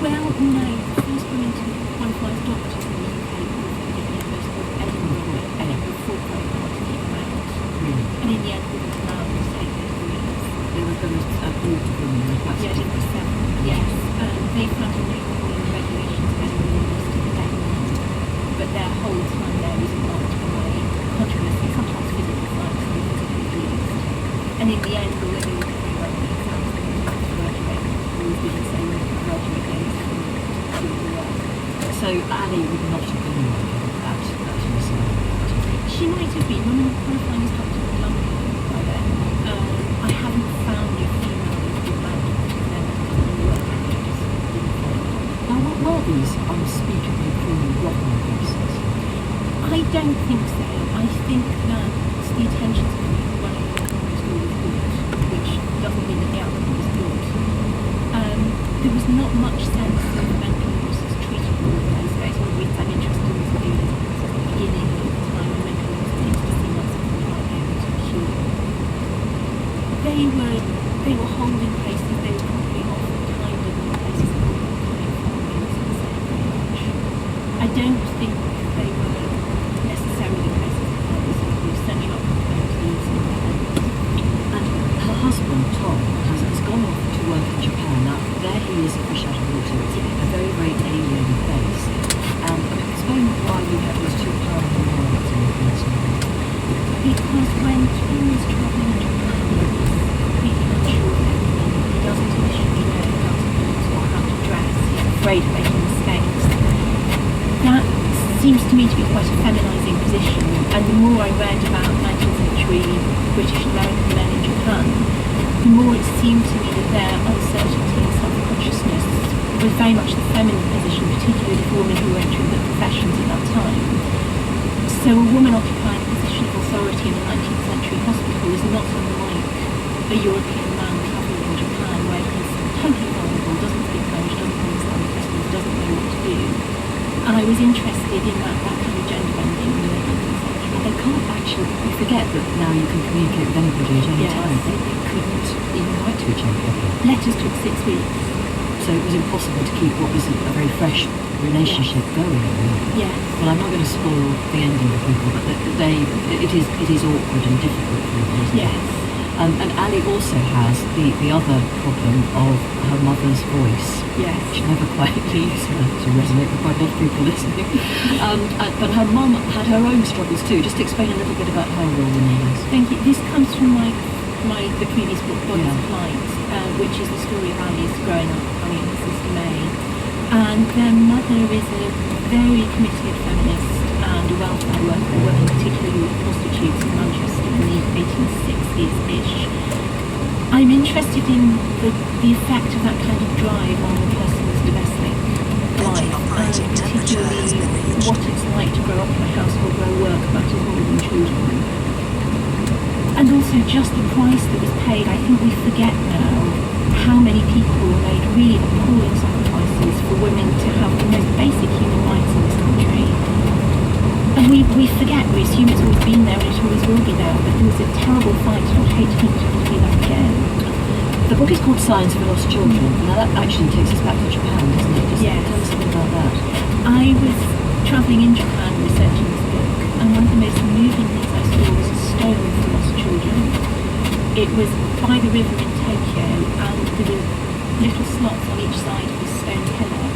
Well, no, the first woman to qualify as doctors in the UK was at the University of Edinburgh for quite hard to keep them out. Really? And in the end, we were allowed to take their degrees. There was a group of women in the Yes, it was 7. Yes. They found a new rule in the regulations of Edinburgh University definitely. But their whole time there was marked by controversy, sometimes physical fights and physical abuse. And in the end, although they were very well in the exams, they were able to graduate. Always didn't say when to graduate days from So Ali would not have been working at UCL. She might have been. Women were qualifying as doctors in London by then. I haven't found a female who had them on the work packages. Now, what were these unspeakably cruel rotten cases? I don't think so. I think that the attentions of people running the primary school was good, which doesn't mean that the outcome was good. There was not much sense of mental illness treatable in those days. One of the reasons I'm interested in this field is because at the beginning of the time when mental illness seems to seem like something you might be able to cure. They were holding places, they were probably often kinder than the places that were coming from very much. I don't think they were necessarily places of hers, certainly not compared to these independent. And her husband, Tom, has gone off to work in Japan. Now, there he is a fish out of water. It's a very, very alien place. Explain why you have those two powerful worlds in the story. Because when Tom is travelling in Japan, he's completely unsure of everything. He doesn't initially know how to eat or how to dress. He's afraid of making mistakes. That seems to me to be quite a feminising position, and the more I read about 19th century British American men in Japan, the more it seemed to me that their uncertainty and self-consciousness was very much the feminine position, particularly for women who were entering the professions at that time. So a woman occupying a position of authority in the 19th century hospital is not unlike a European man travelling in Japan, where he's totally vulnerable, doesn't speak French, doesn't understand the customs, doesn't know what to do. And I was interested in that kind of gender bending in the 19th century. And they can't actually, you forget that now you can communicate with anybody at any time. They couldn't even write to each other. Letters took 6 weeks. So it was impossible to keep what was a very fresh relationship going. Yes. Well, I'm not going to spoil the ending of people, but it is awkward and difficult for them, isn't it? Yes. And Ali also has the other problem of her mother's voice. Yes. Which never quite leaves her to resonate with quite a lot of people listening. But her mum had her own struggles too. Just explain a little bit about her role in all this. Thank you. This comes from the previous book, Bodies of Light, which is the story of Alice growing up, Ali and her sister May. And their mother is a very committed feminist and a welfare worker, working particularly with prostitutes in Manchester in the 1860s-ish. I'm interested in the effect of that kind of drive on the person's domestic life, and particularly what it's like to grow up in a household where work matters more than children. And also just the price that was paid. I think we forget now how many people made really appalling sacrifices for women to have the most basic human rights in this country. And we forget, we assume it's always been there and it always will be there, but there was a terrible fight, and I'd hate to think it's going to be that again. The book is called Signs for Lost Children. Now that actually takes us back to Japan, doesn't it? Just yes. Tell us a bit about that. I was travelling in Japan researching this book, and one of the most moving things I saw was a stone for lost children. It was by the river in Tokyo, and there were little slots on each side of this stone pillar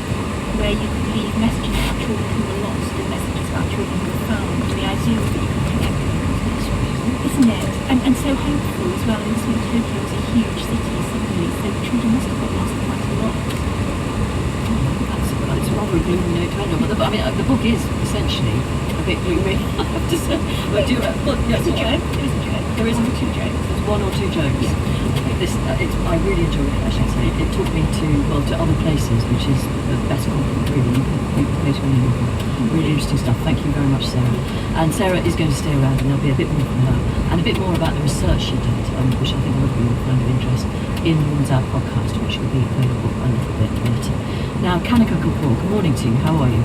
where you could leave messages about children who were lost and messages about children who were found. And the idea was that you could connect them, isn't it? And so hopeful as well. And also Tokyo was a huge city suddenly, so children must have got lost quite a lot. It's rather a gloomy note to end on, but the book is essentially a bit gloomy, I have to say. It's a joke. There is 1 or 2 jokes. There's 1 or 2 jokes. Yeah. I really enjoyed it, I should say. It took me to other places, which is the best compliment, really. You made me really interesting stuff. Thank you very much, Sarah. And Sarah is going to stay around, and there'll be a bit more from her, and a bit more about the research she did, which I think a lot of you will find of interest, in the Woman's Out podcast, which will be available a little bit later. Now, Kanika Kapoor, good morning to you. How are you?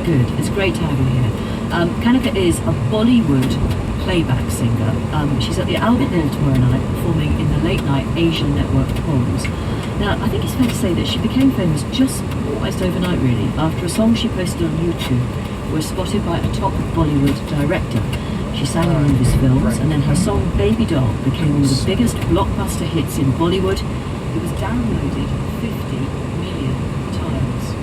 Good. It's great to have you here. Kanika is a Bollywood playback singer. She's at the Albert Hall tomorrow night performing in the late night Asian Network Proms. Now, I think it's fair to say that she became famous just almost overnight, really, after a song she posted on YouTube was spotted by a top Bollywood director. She sang in one of his films, and then her song Baby Doll became one of the biggest blockbuster hits in Bollywood. It was downloaded 50 million times.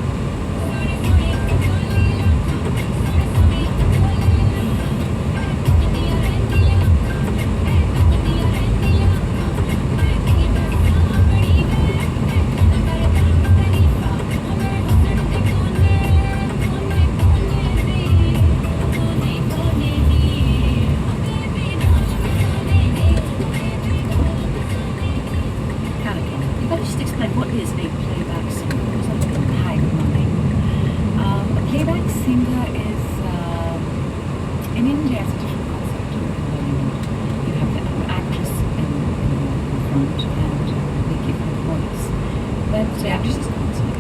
Just explain, what is a playback singer? Hi, good morning. A playback singer is, in India, it's a different concept. You have the actress in front and they give her voice. But The actress can't sing.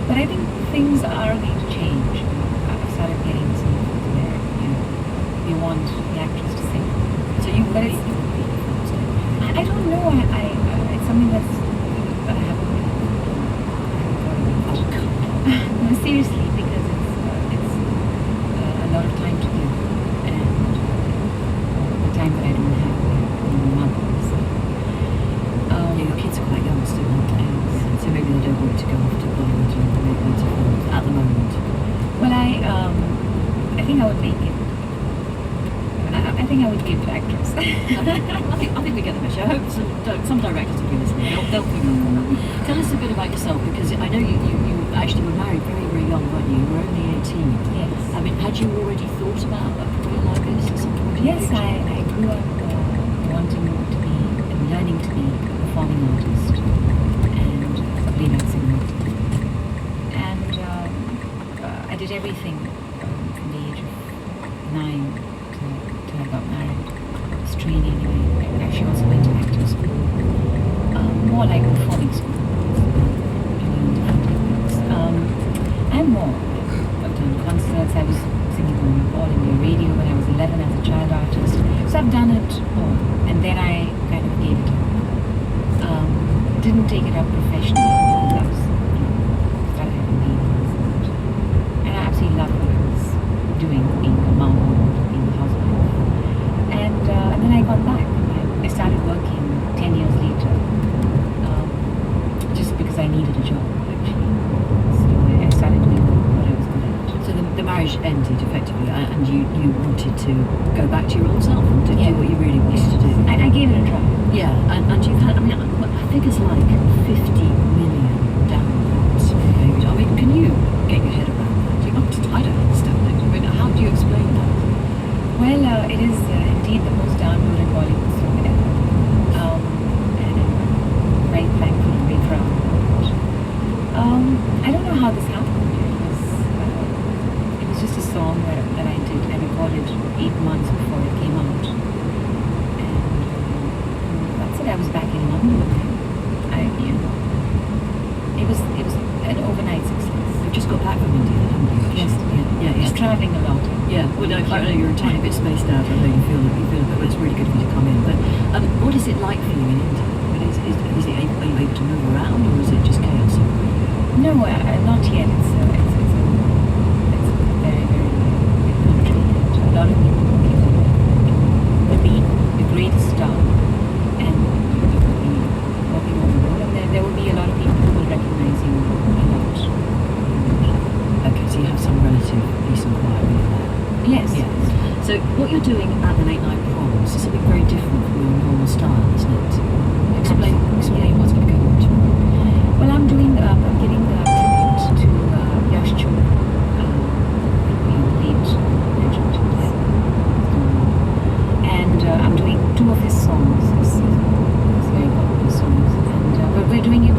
but I think things are going to change. I've started getting some where you want the actress to sing. So you But it's, I don't know. It's something that's that I haven't thought about. No, seriously, because it's a lot of time to give, and the time that I don't have in the month. So, your kids are quite young still, aren't they? So maybe they don't want to go off to Bollywood or make loads of films at the moment. well, I think I would make it. I think I would give to actress. I think we get the message. I hope some directors will be listening. They'll pick up on that. Tell us a bit about yourself, because I know you actually were married very, very young, weren't you? You were only 18. Yes. I mean, had you already thought about a career like this at some point? Yes, I grew up wanting to be and learning to be a performing artist and a playback singer. And I did everything from the age of 9 till I got married. I was training. I actually also went to acting school, more like performing school. Different techniques. And more. I've done concerts. I was singing on All India Radio when I was 11 as a child artist. So I've done it all. And then I kind of gave it up. Didn't take it up professionally because I was, started having babies. And I absolutely loved what I was doing, being a mom, being a housewife. And then I got back. I started working 10 years later, just because I needed a job, actually. So I started doing what I was good at. So the marriage ended effectively, and you wanted to go back to your old self and to do what you really wanted to do. I gave it a try. Yeah, and you've had, I mean, I think it's like 50 million downloads. I mean, can you get your head around that? I don't understand it. I mean, how do you explain that? Well, it is indeed the most downloaded Bollywood song ever. And I'm very thankful and very proud of it. I don't know how this happened. It was just a song that I did. I recorded 8 months before it came out. And that's it. I was back in London. It was an overnight success. You've just got back from India, haven't you? Yes, Yeah, Just traveling a lot. Yeah, well, no, I know you're a tiny bit spaced out. I know you feel a bit, but it's really good for you to come in. But what is it like for you in India? I mean, are you able to move around, or is it just chaos? No, not yet. It's a very, very big country. And a lot of people will be the greatest star, and you will be walking on the road, and there will be a lot of people who will recognize you a lot. Okay, so you have some relative peace and quiet with that. Yes. Yeah. So what you're doing at the late night proms is something very different from your normal style, isn't it? Explain what's going to go on tomorrow. Well, I'm giving the tribute to Yash Chopra, the late legend. And I'm doing 2 of his songs, his very popular songs, and we're doing it